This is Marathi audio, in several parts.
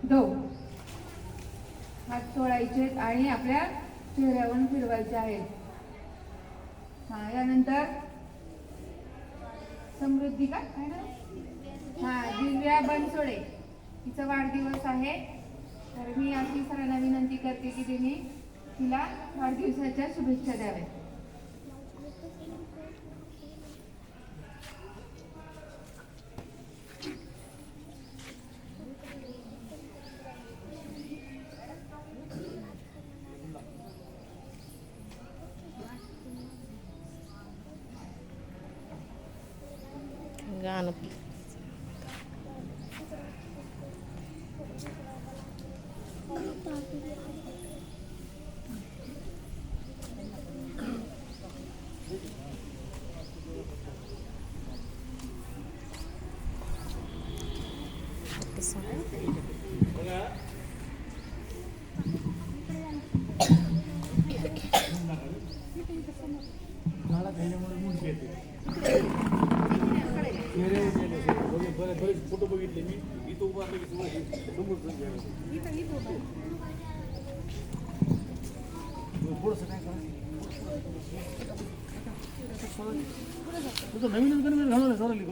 दो हात सोडायचे आणि आपल्या चेहऱ्यावरून फिरवायचे आहेत. यानंतर समृद्धी का दिव्या बनसोडे तिचा वाढदिवस आहे. तर मी अशी सरांना विनंती करते की तिने तिला वाढदिवसाच्या शुभेच्छा द्याव्या. गाणं फोटो बघितले मी इथं उभा थोडंसं काय तुझं नवीनच गणवेश घालवलं सरांनी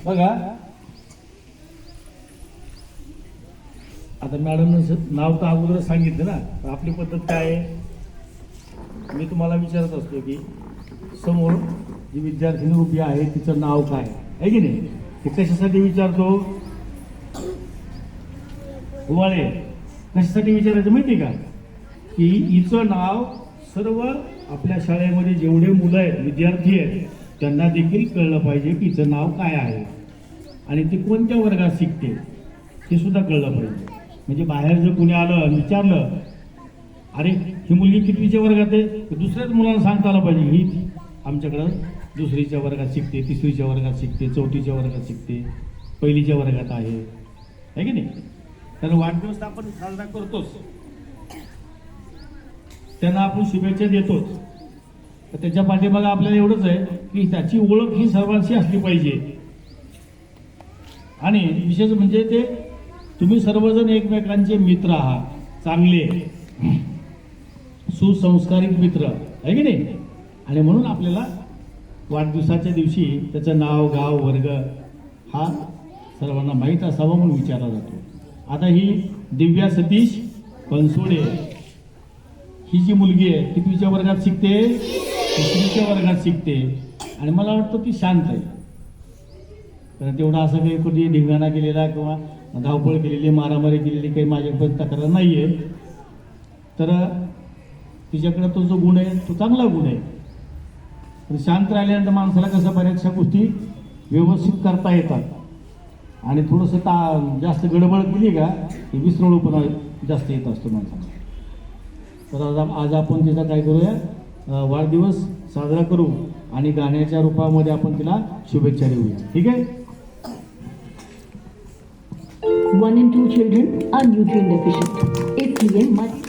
बघा. आता मॅडमनं नाव तर अगोदर सांगितलं ना, आपली पद्धत काय आहे. मी तुम्हाला विचारत असतो की समोर जी विद्यार्थिनी उभी आहे तिचं नाव काय आहे की नाही. ते कशासाठी विचारतो, हुवाळे कशासाठी विचारायचं माहिती का, की हिचं नाव सर्व आपल्या शाळेमध्ये जेवढे मुलं आहेत विद्यार्थी आहेत त्यांना देखील कळलं पाहिजे की हिचं नाव काय आहे आणि ती कोणत्या वर्गात शिकते. हे सुद्धा कळलं पाहिजे. म्हणजे बाहेर जर कुणी आलं आणि विचारलं, अरे ही मुलगी कितवीच्या वर्गात आहे, तर दुसऱ्याच मुलांना सांगता आलं पाहिजे ही आमच्याकडं दुसरीच्या वर्गात शिकते, तिसरीच्या वर्गात शिकते, चौथीच्या वर्गात शिकते, पहिलीच्या वर्गात आहे की नाही. तर वाढदिवस आपण साजरा करतोच, त्यांना आपण शुभेच्छा देतोच. तर त्याच्या पाठीमागे आपल्याला एवढंच आहे की त्याची ओळख ही सर्वांशी असली पाहिजे. आणि विशेष म्हणजे ते तुम्ही सर्वजण एकमेकांचे मित्र आहात, चांगले सुसंस्कारित मित्र आहे की नाही. आणि म्हणून आपल्याला वाढदिवसाच्या दिवशी त्याचं नाव, गाव, वर्ग हा सर्वांना माहीत असावा म्हणून विचारला जातो. आता ही दिव्या सतीश बनसोडे ही जी मुलगी आहे कितवीच्या वर्गात शिकते, तिसरीच्या वर्गात शिकते. आणि मला वाटतं ती शांत आहे, कारण तेवढा असं काही कुठे धिंगाणा केलेला किंवा धावपळ केलेली, मारामारी केलेली काही माझ्यापर्यंत तक्रार नाही आहे. तर तिच्याकडे तो जो गुण आहे तो चांगला गुण आहे. पण शांत राहिल्यानंतर माणसाला कसं बऱ्याचशा गोष्टी व्यवस्थित करता येतात. आणि थोडंसं जास्त गडबड केली का की विसरळूपणा जास्त येत असतो माणसाला. तर आज आपण तिचा काय करूया, वाढदिवस साजरा करू आणि गाण्याच्या रूपामध्ये आपण तिला शुभेच्छा देऊया. ठीक आहे. 1 and 2 children are nutrient deficient. इसलिए मत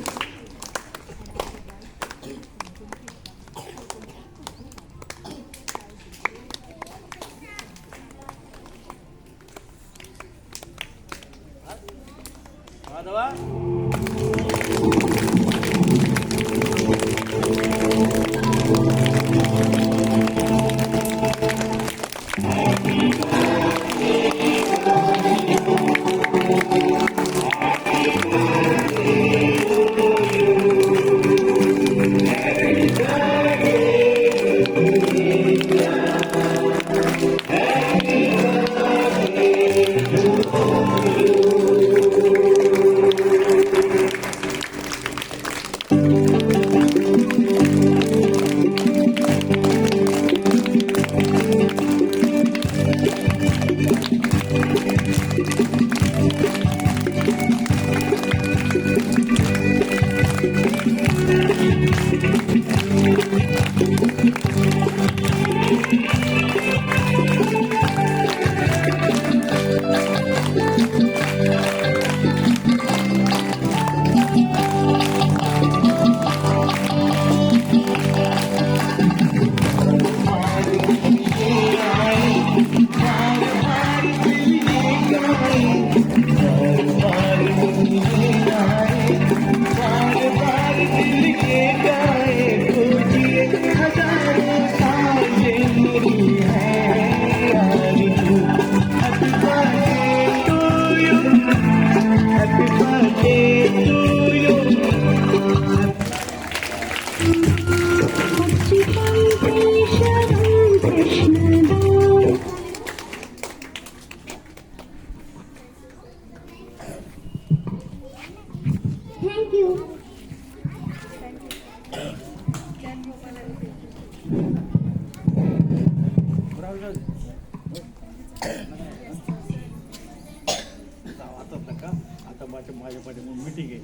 आता माझ्या पाठीमागे मीटिंग आहे.